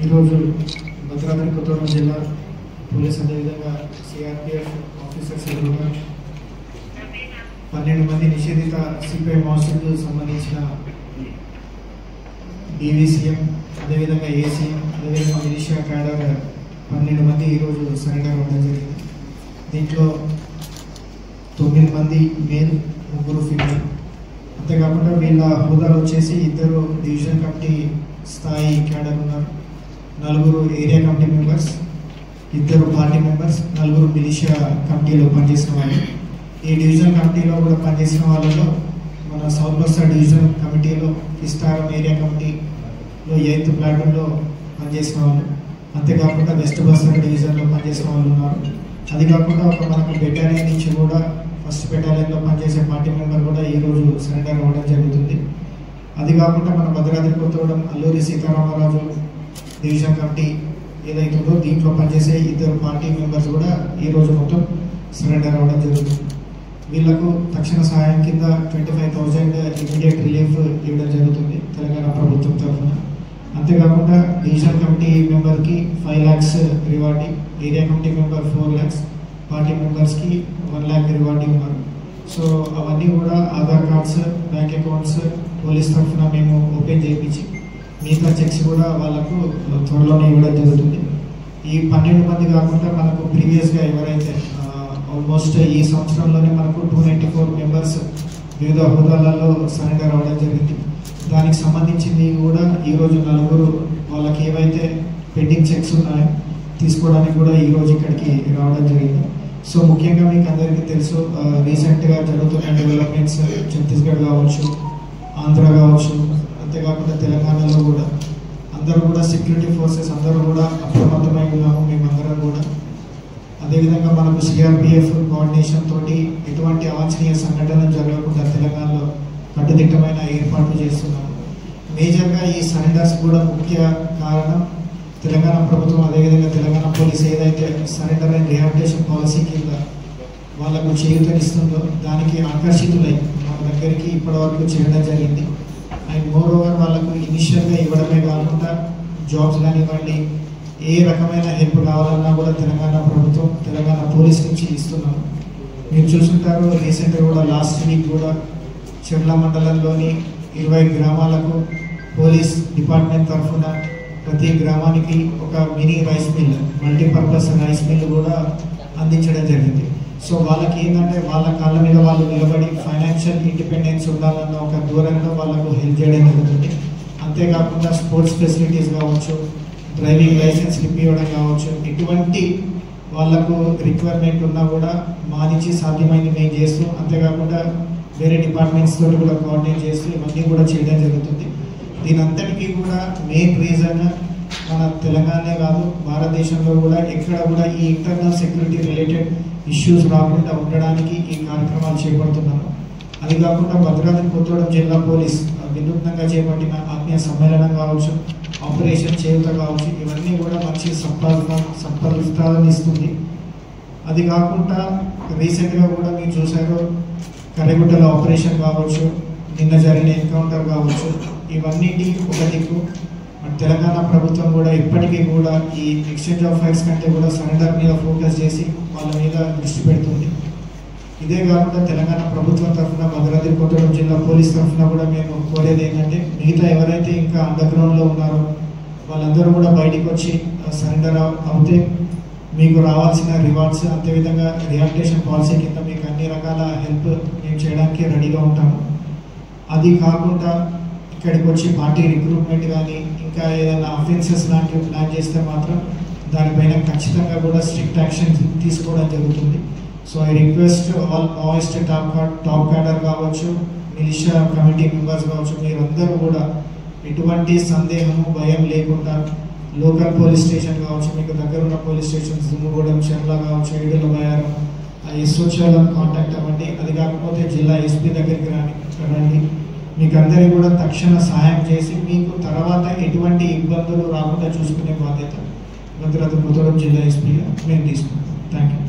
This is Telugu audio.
ఈరోజు భద్రాద్రి కొత్తగూడెం జిల్లా పోలీస్ అదేవిధంగా సిఆర్పిఎఫ్ ఆఫీసర్స్ ఎదురుగా 12 మంది నిషేధిత సిపిఐ మాస్టర్కు సంబంధించిన డివిసిఎం అదేవిధంగా ఏసీఎం అదేవిధంగా మిలిషియా క్యాడర్ 12 మంది ఈరోజు సరెండర్ అవ్వడం జరిగింది. దీంట్లో 9 మంది మేల్, 3 ఫీమేల్. అంతేకాకుండా వీళ్ళ హోదాలు వచ్చేసి 2 డివిజన్ కమిటీ స్థాయి క్యాడర్ ఉన్నారు, 4 area committee members, 2 party members, 4 militia కమిటీలో పనిచేసిన వాళ్ళు. ఈ డివిజన్ కమిటీలో కూడా పనిచేసిన వాళ్ళలో మన సౌత్ బస్తా డివిజన్ కమిటీలో కిస్టారం ఏరియా కమిటీలో 8th ప్లాటూన్లో పనిచేసిన వాళ్ళు, అంతేకాకుండా వెస్ట్ బస్తా డివిజన్లో పనిచేసిన వాళ్ళు ఉన్నారు. అది కాకుండా ఒక మనకు బెటాలియన్ నుంచి కూడా ఫస్ట్ బెటాలియన్లో పనిచేసే పార్టీ మెంబర్ కూడా ఈరోజు సరెండర్ అవ్వడం జరుగుతుంది. అది కాకుండా మన భద్రాద్రి కొత్తగూడెం అల్లూరి సీతారామరాజు డివిజన్ కమిటీ ఏదైతుందో దీంట్లో పనిచేసే 2 పార్టీ మెంబర్స్ కూడా ఈరోజు మొత్తం సరెండర్ అవ్వడం జరుగుతుంది. వీళ్లకు తక్షణ సహాయం కింద 25,000 ఇమీడియట్ రిలీఫ్ ఇవ్వడం జరుగుతుంది తెలంగాణ ప్రభుత్వం తరఫున. అంతేకాకుండా డివిజన్ కమిటీ మెంబర్కి 5 lakhs rewarding, area committee member 4 lakhs, party మెంబర్స్కి 1 lakh రివార్డింగ్ ఉన్నారు. సో అవన్నీ కూడా Aadhaar cards, bank accounts police తరఫున మేము ఓపెన్ చేయించి మిగతా చెక్స్ కూడా వాళ్ళకు త్వరలోనే ఇవ్వడం జరుగుతుంది. ఈ 12 మంది కాకుండా మనకు ప్రీవియస్గా ఎవరైతే ఆల్మోస్ట్ ఈ సంవత్సరంలోనే మనకు 294 మెంబర్స్ వివిధ హోదాలలో సరెండర్ అవ్వడం జరిగింది. దానికి సంబంధించింది కూడా ఈరోజు 4 వాళ్ళకి ఏవైతే పెండింగ్ చెక్స్ ఉన్నాయో తీసుకోవడానికి కూడా ఈరోజు ఇక్కడికి రావడం జరిగింది. సో ముఖ్యంగా మీకు అందరికీ తెలుసు, రీసెంట్గా జరుగుతున్న డెవలప్మెంట్స్ ఛత్తీస్గఢ్ కావచ్చు, ఆంధ్ర కావచ్చు, అంతేకాకుండా తెలంగాణలో కూడా అందరూ కూడా సెక్యూరిటీ ఫోర్సెస్ అందరూ కూడా అప్రమత్తమై ఉన్నాము మేమందరం కూడా. అదేవిధంగా మనకు సిఆర్పిఎఫ్ కోఆర్డినేషన్ తోటి ఎటువంటి అవాంఛనీయ సంఘటనలు జరగకుండా తెలంగాణలో కట్టుదిట్టమైన ఏర్పాట్లు చేస్తున్నాము. మేజర్గా ఈ సరెండర్స్ కూడా ముఖ్య కారణం తెలంగాణ ప్రభుత్వం అదేవిధంగా తెలంగాణ పోలీస్ ఏదైతే సరెండర్ అండ్ రిహాబిలిటేషన్ పాలసీ కింద వాళ్ళకు చేయూతనిస్తుందో దానికి ఆకర్షితులై మన దగ్గరికి ఇప్పటివరకు చేయడం జరిగింది. అండ్ మోర్ ఓవర్ వాళ్ళకు ఇనిషియల్గా ఇవ్వడమే కాకుండా జాబ్స్ కానివ్వండి, ఏ రకమైన హెల్ప్ కావాలన్నా కూడా తెలంగాణ ప్రభుత్వం తెలంగాణ పోలీస్ నుంచి ఇస్తున్నాము. మీరు చూసుకుంటారు, రీసెంట్గా కూడా లాస్ట్ వీక్ కూడా చెర్ల మండలంలోని 20 గ్రామాలకు పోలీస్ డిపార్ట్మెంట్ తరఫున ప్రతి గ్రామానికి ఒక mini rice mill, multipurpose rice mill కూడా అందించడం జరిగింది. సో వాళ్ళకి ఏంటంటే వాళ్ళ కాళ్ళ మీద వాళ్ళు నిలబడి ఫైనాన్షియల్ ఇండిపెండెన్స్ ఉండాలన్న ఒక దూరంలో వాళ్ళకు హెల్ప్ చేయడం జరుగుతుంది. అంతేకాకుండా స్పోర్ట్స్ ఫెసిలిటీస్ కావచ్చు, డ్రైవింగ్ లైసెన్స్ ఇప్పివ్వడం కావచ్చు, ఎటువంటి వాళ్ళకు రిక్వైర్మెంట్ ఉన్నా కూడా మా నుంచి సాధ్యమైంది మేము చేస్తూ, అంతేకాకుండా వేరే డిపార్ట్మెంట్స్ తోటి కూడా కోఆర్డినేట్ చేస్తూ ఇవన్నీ కూడా చేయడం జరుగుతుంది. దీని అంతటికీ కూడా మెయిన్ రీజన్ మన తెలంగాణే కాదు భారతదేశంలో కూడా ఎక్కడ కూడా ఈ ఇంటర్నల్ సెక్యూరిటీ రిలేటెడ్ ఇష్యూస్ రాకుండా ఉండడానికి ఈ కార్యక్రమాలు చేపడుతున్నాము. అది కాకుండా భద్రాద్రి కొత్తగూడెం జిల్లా పోలీస్ వినూత్నంగా చేపట్టిన ఆత్మీయ సమ్మేళనం కావచ్చు, ఆపరేషన్ చేయూత కావచ్చు, ఇవన్నీ కూడా మంచి సఫలితాలను ఇస్తుంది. అది కాకుండా రీసెంట్గా కూడా మీరు చూసారు, కర్రెగుట్టల ఆపరేషన్ కావచ్చు, నిన్న జరిగిన ఎన్కౌంటర్ కావచ్చు, ఇవన్నిటి ఒక దిక్కు. తెలంగాణ ప్రభుత్వం కూడా ఇప్పటికీ కూడా ఈ ఎక్స్చేంజ్ ఆఫ్ ఫైర్స్ కంటే కూడా సరెండర్ మీద ఫోకస్ చేసి వాళ్ళ మీద దృష్టి పెడుతుంది. ఇదే కాకుండా తెలంగాణ ప్రభుత్వం తరఫున భద్రాద్రి కొత్తగూడెం జిల్లా పోలీస్ తరఫున కూడా మేము కోరేది ఏంటంటే, మిగతా ఎవరైతే ఇంకా అండర్గ్రౌండ్లో ఉన్నారో వాళ్ళందరూ కూడా బయటికి వచ్చి సరెండర్ అవుతే మీకు రావాల్సిన రివార్డ్స్, అంతేవిధంగా రిహాబిలిటేషన్ పాలసీ కింద మీకు అన్ని రకాల హెల్ప్ మేము చేయడానికి రెడీగా ఉంటాము. అది కాకుండా ఇక్కడికి వచ్చి పార్టీ రిక్రూట్మెంట్ కానీ ఇంకా ఏదైనా అఫెన్సెస్ లాంటివి ప్లాన్ చేస్తే మాత్రం దానిపైన ఖచ్చితంగా కూడా స్ట్రిక్ట్ యాక్షన్ తీసుకోవడం జరుగుతుంది. So I request all Maoist top cadre కావచ్చు, మిలిషియా కమిటీ మెంబర్స్ కావచ్చు, మీరందరూ కూడా ఎటువంటి సందేహము భయం లేకుండా లోకల్ పోలీస్ స్టేషన్ కావచ్చు, మీకు దగ్గర ఉన్న పోలీస్ స్టేషన్స్ దుమ్ముగూడెం, చెర్ల కావచ్చు, ఏడుల బయారం, ఎస్ఓచ్లను కాంటాక్ట్ అవ్వండి. అది కాకపోతే జిల్లా ఎస్పీ దగ్గరికి రండి. మీకు అందరికీ కూడా తక్షణ సహాయం చేసి మీకు తర్వాత ఎటువంటి ఇబ్బందులు రాకుండా చూసుకునే బాధ్యత భద్రాద్రి కొత్తగూడెం జిల్లా ఎస్పీగా మేము తీసుకుంటాం. Thank you.